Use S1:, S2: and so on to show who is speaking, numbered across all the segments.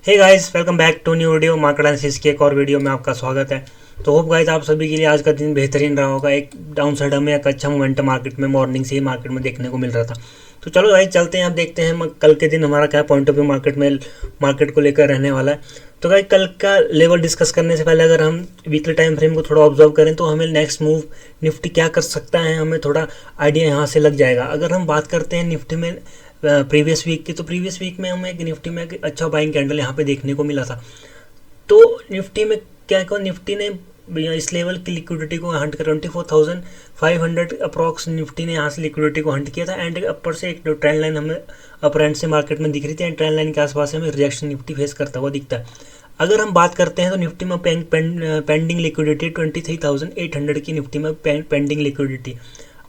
S1: Hey guys, welcome back to new video market analysis की एक और वीडियो में आपका स्वागत है। तो होप गाइस आप सभी के लिए आज का दिन बेहतरीन रहा होगा। एक डाउन साइड हमें एक अच्छा मोमेंटम मार्केट में मॉर्निंग से ही मार्केट में देखने को मिल रहा था। तो चलो गाइस चलते हैं, अब देखते हैं कल के दिन हमारा क्या पॉइंट ऑफ व्यू मार्केट को लेकर रहने वाला है। तो गाइस कल का लेवल डिस्कस करने से पहले अगर हम वीकली टाइम फ्रेम को थोड़ा ऑब्जर्व करें तो हमें नेक्स्ट मूव निफ्टी क्या कर सकता है हमें थोड़ा आइडिया यहाँ से लग जाएगा। अगर हम बात करते हैं निफ्टी में प्रीवियस वीक की, तो प्रीवियस वीक में हमें निफ्टी में एक अच्छा बाइंग कैंडल यहाँ पे देखने को मिला था। तो निफ्टी में क्या कहो, निफ्टी ने इस लेवल की लिक्विडिटी को हंट कर 24,500 अप्रॉक्स निफ्टी ने यहाँ से लिक्विडिटी को हंट किया था। एंड अपर से एक ट्रेंड लाइन हमें अपर एंड से मार्केट में दिख रही थी एंड ट्रेंड लाइन के आसपास हमें रिजेक्शन निफ्टी फेस करता हुआ दिखता है। अगर हम बात करते हैं तो निफ्टी में पेंडिंग लिक्विडिटी 23,800 की निफ्टी में पेंडिंग लिक्विडिटी।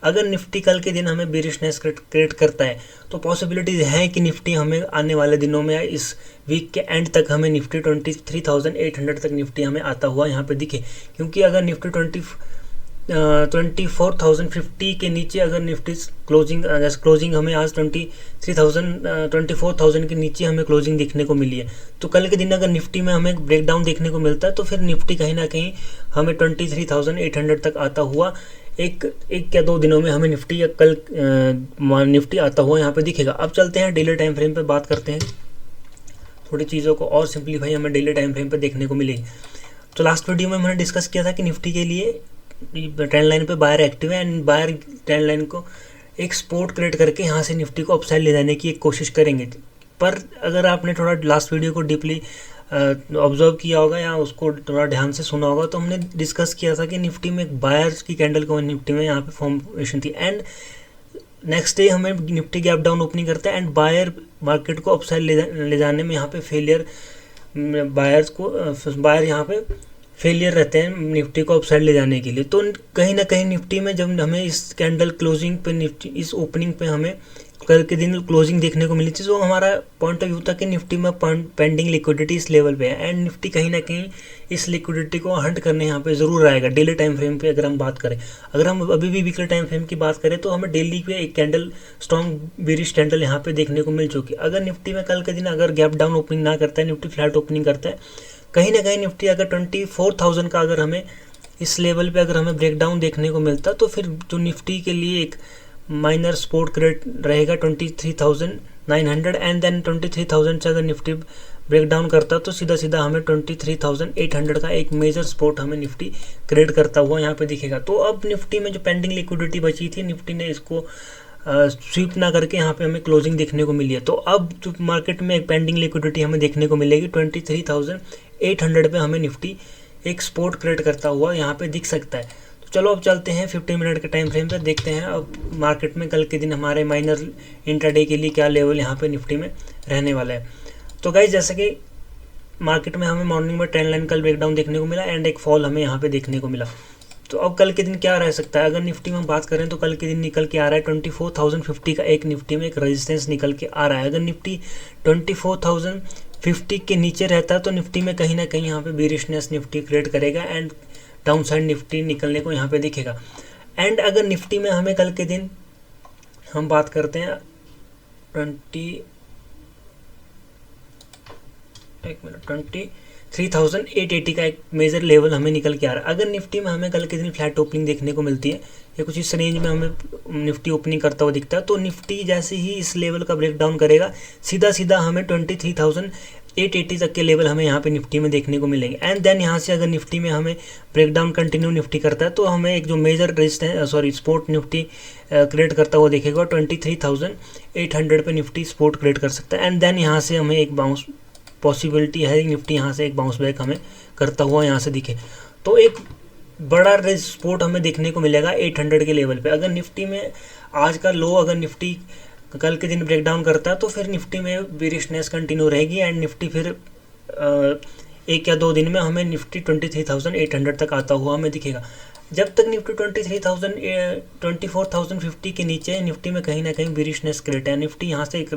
S1: अगर निफ्टी कल के दिन हमें बेरिशनेस क्रिएट करता है तो पॉसिबिलिटीज़ है कि निफ्टी हमें आने वाले दिनों में इस वीक के एंड तक हमें निफ्टी 23,800 तक निफ्टी हमें आता हुआ यहाँ पे दिखे। क्योंकि अगर निफ्टी 24,050 के नीचे अगर निफ्टी क्लोजिंग हमें आज 24,000 के नीचे हमें क्लोजिंग देखने को मिली है, तो कल के दिन अगर निफ्टी में हमें ब्रेकडाउन देखने को मिलता है तो फिर निफ्टी कहीं ना कहीं हमें 23,800 तक आता हुआ एक या दो दिनों में हमें निफ्टी या कल निफ्टी आता हुआ यहाँ पे दिखेगा। अब चलते हैं डेली टाइम फ्रेम पे बात करते हैं, थोड़ी चीज़ों को और सिंप्लीफाई हमें डेली टाइम फ्रेम पे देखने को मिलेगी। तो लास्ट वीडियो में मैंने डिस्कस किया था कि निफ्टी के लिए ट्रेंड लाइन पे बायर एक्टिव है एंड बायर ट्रेंड लाइन को एक सपोर्ट क्रिएट करके यहाँ से निफ्टी को अपसाइड ले जाने की एक कोशिश करेंगे। पर अगर आपने थोड़ा लास्ट वीडियो को डीपली ऑब्जर्व किया होगा या उसको थोड़ा ध्यान से सुना होगा तो हमने डिस्कस किया था कि निफ्टी में एक बायर्स की कैंडल को निफ्टी में यहाँ पे फॉर्मेशन थी एंड नेक्स्ट डे हमें निफ्टी गैप डाउन ओपनिंग करता है एंड बायर मार्केट को अपसाइड ले जाने में यहाँ पे फेलियर बायर यहाँ पे फेलियर रहते हैं निफ्टी को अपसाइड ले जाने के लिए। तो कहीं ना कहीं निफ्टी में जब हमें इस कैंडल क्लोजिंग पे निफ्टी इस ओपनिंग पे हमें कल के दिन क्लोजिंग देखने को मिली थी, तो हमारा पॉइंट ऑफ व्यू था कि निफ्टी में पेंडिंग लिक्विडिटी इस लेवल पे है एंड निफ्टी कहीं ना कहीं इस लिक्विडिटी को हंट करने यहाँ पे ज़रूर आएगा। डेली टाइम फ्रेम पे अगर हम बात करें, अगर हम अभी भी वीकली टाइम फ्रेम की बात करें तो हमें डेली पे एक कैंडल स्ट्रॉन्ग बेरिश कैंडल यहाँ पे देखने को मिल चुकी है। अगर निफ्टी में कल के दिन अगर गैप डाउन ओपनिंग ना करता है, निफ्टी फ्लैट ओपनिंग करता है, कहीं ना कहीं निफ्टी अगर 24,000 का अगर हमें इस लेवल पे अगर हमें ब्रेकडाउन देखने को मिलता तो फिर जो निफ्टी के लिए एक माइनर सपोर्ट क्रिएट रहेगा 23,900 एंड देन 23,000 से अगर निफ्टी ब्रेकडाउन करता तो सीधा सीधा हमें 23,800 का एक मेजर सपोर्ट हमें निफ्टी क्रिएट करता हुआ यहाँ पे दिखेगा। तो अब निफ्टी में जो पेंडिंग लिक्विडिटी बची थी निफ्टी ने इसको स्वीप ना करके यहाँ पे हमें क्लोजिंग देखने को मिली है। तो अब जो मार्केट में एक पेंडिंग लिक्विडिटी हमें देखने को मिलेगी 23,800 पे हमें निफ्टी एक सपोर्ट क्रिएट करता हुआ यहाँ पे दिख सकता है। तो चलो अब चलते हैं 15 मिनट के टाइम फ्रेम पे, देखते हैं अब मार्केट में कल के दिन हमारे माइनर इंट्राडे के लिए क्या लेवल यहाँ पे निफ्टी में रहने वाला है। तो गाइज जैसे कि मार्केट में हमें मॉर्निंग में ट्रेंड लाइन कल ब्रेकडाउन देखने को मिला एंड एक फॉल हमें यहाँ पे देखने को मिला। तो अब कल के दिन क्या रह सकता है, अगर निफ्टी में बात करें तो कल के दिन निकल के आ रहा है 24,050 का एक निफ्टी में एक रेजिस्टेंस निकल के आ रहा है। अगर निफ्टी 24,050 के नीचे रहता है तो निफ्टी में कहीं ना कहीं यहाँ पे बेरिशनेस निफ्टी क्रिएट करेगा एंड डाउन साइड निफ्टी निकलने को यहाँ पे दिखेगा। एंड अगर निफ्टी में हमें कल के दिन हम बात करते हैं 23,880 का एक मेजर लेवल हमें निकल के आ रहा है। अगर निफ्टी में हमें कल के दिन फ्लैट ओपनिंग देखने को मिलती है या कुछ इस रेंज में हमें निफ्टी ओपनिंग करता हुआ दिखता है तो निफ्टी जैसे ही इस लेवल का ब्रेक डाउन करेगा सीधा सीधा हमें 23,880 तक के लेवल हमें यहाँ पे निफ्टी में देखने को मिलेंगे। एंड देन यहाँ से अगर निफ्टी में हमें ब्रेकडाउन कंटिन्यू निफ्टी करता है तो हमें एक जो मेजर सपोर्ट निफ्टी क्रिएट करता हुआ देखेगा 23,800 पे निफ्टी सपोर्ट क्रिएट कर सकता है एंड देन यहाँ से हमें एक बाउंस पॉसिबिलिटी है निफ्टी यहाँ से एक बाउंस बैक हमें करता हुआ यहाँ से दिखे। तो एक बड़ा सपोर्ट हमें देखने को मिलेगा 800 के लेवल पे। अगर निफ्टी में आज का लो अगर निफ्टी कल के दिन ब्रेकडाउन करता है तो फिर निफ्टी में बेरिशनेस कंटिन्यू रहेगी एंड निफ्टी फिर एक या दो दिन में हमें निफ्टी 23,800 तक आता हुआ हमें दिखेगा। जब तक निफ्टी 24,050 के नीचे निफ्टी में कहीं ना कहीं बेरिशनेस क्रिएट है, निफ्टी यहाँ से एक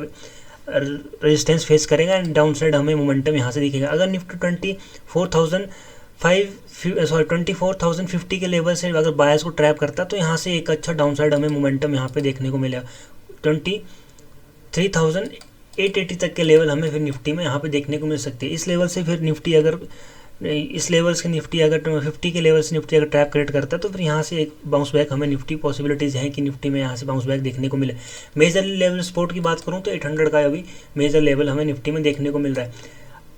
S1: रेजिस्टेंस फेस करेगा एंड डाउन साइड हमें मोमेंटम यहाँ से दिखेगा। अगर निफ्टी 24,050 के लेवल से अगर बायर्स को ट्रैप करता तो यहाँ से एक अच्छा डाउन साइड हमें मोमेंटम यहाँ पे देखने को मिलेगा। 23,000 880 तक के लेवल हमें फिर निफ्टी में यहाँ पे देखने को मिल सकती है। इस लेवल से फिर निफ्टी अगर 50 के लेवल से निफ्टी अगर ट्रैप क्रिएट करता है तो फिर यहाँ से एक बाउंस बैक हमें निफ्टी पॉसिबिलिटीज़ हैं कि निफ्टी में यहाँ से बाउंस बैक देखने को मिले। मेजर लेवल सपोर्ट की बात करूँ तो 800 का अभी मेजर लेवल हमें निफ्टी में देखने को मिल रहा है।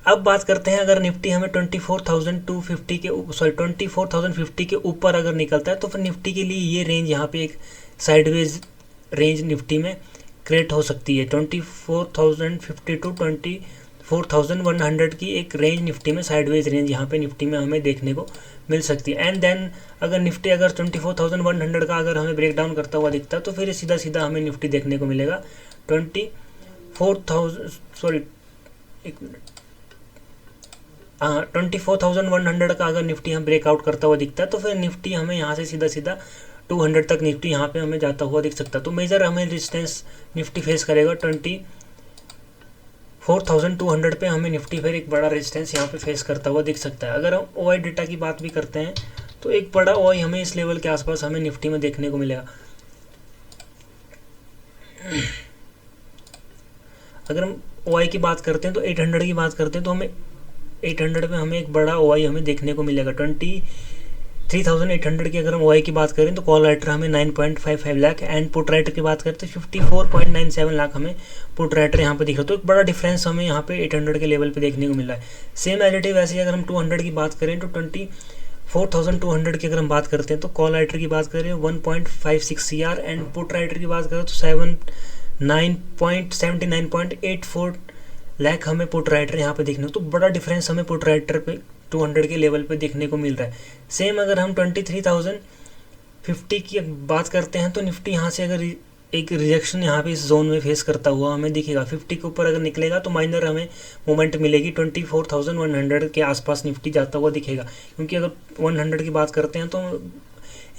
S1: अब बात करते हैं, अगर निफ्टी हमें 24,050 के ऊपर अगर निकलता है तो फिर निफ्टी के लिए ये रेंज यहाँ पे एक साइडवेज रेंज निफ्टी में क्रिएट हो सकती है। 24,050 टू 24,100 की एक रेंज निफ्टी में साइडवेज रेंज यहाँ पे निफ्टी में हमें देखने को मिल सकती है। एंड देन अगर निफ्टी अगर 24,100 का अगर हमें ब्रेक डाउन करता हुआ दिखता है तो फिर सीधा सीधा हमें निफ्टी देखने को मिलेगा 24,100 का अगर निफ्टी हम ब्रेकआउट करता हुआ दिखता है तो फिर निफ्टी हमें यहाँ से सीधा सीधा 200 तक निफ्टी यहाँ पे हमें जाता हुआ दिख सकता है। तो मेजर हमें रेजिस्टेंस निफ्टी फेस करेगा 24,200 पे हमें निफ्टी फिर एक बड़ा रेजिस्टेंस यहाँ पे फेस करता हुआ दिख सकता है। अगर हम ओआई डेटा की बात भी करते हैं तो एक बड़ा ओआई हमें इस लेवल के आसपास हमें निफ्टी में देखने को मिलेगा। अगर हम ओआई की बात करते हैं तो 800 की बात करते हैं तो हमें 800 पे हमें एक बड़ा ओआई हमें देखने को मिलेगा। 23,800 की अगर हम ओआई की बात करें तो कॉल राइटर हमें 9.55 लाख एंड पुट राइटर की बात करते हैं 54.97 लाख हमें पुट राइटर यहाँ पे दिख रहा है। तो एक बड़ा डिफरेंस हमें यहाँ पे 800 के लेवल पे देखने को मिल रहा है। सेम एज इट इज वैसे ही अगर हम 200 की बात करें तो 24,200 की अगर हम बात करते हैं तो कॉल राइटर की बात करें 1.56 CR एंड पुट राइटर की बात करें तो 79.84 लाख हमें पुट राइटर यहाँ पे देखने को, तो बड़ा डिफरेंस हमें पुट राइटर पे 200 के लेवल पे देखने को मिल रहा है। सेम अगर हम 23,050 की बात करते हैं तो निफ्टी यहाँ से अगर एक रिजेक्शन यहाँ पे इस जोन में फेस करता हुआ हमें दिखेगा। 50 के ऊपर अगर निकलेगा तो माइनर हमें मोमेंट मिलेगी, 24,100 के आसपास निफ्टी जाता हुआ दिखेगा। क्योंकि अगर 100 की बात करते हैं तो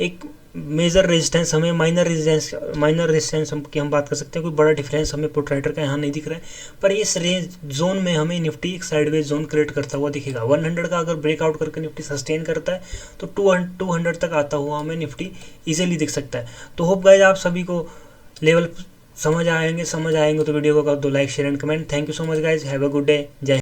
S1: एक मेजर रेजिस्टेंस हमें माइनर रेजिस्टेंस की हम बात कर सकते हैं। कोई बड़ा डिफरेंस हमें पुट राइटर का यहाँ नहीं दिख रहा है, पर इस रेंज जोन में हमें निफ्टी एक साइडवेज जोन क्रिएट करता हुआ दिखेगा। 100 का अगर ब्रेकआउट करके निफ्टी सस्टेन करता है तो 200 तक आता हुआ हमें निफ्टी इजीली दिख सकता है। तो होप गाइस आप सभी को लेवल समझ आएंगे तो वीडियो को कर दो like share and comment. Thank you so much guys, have a good day, जय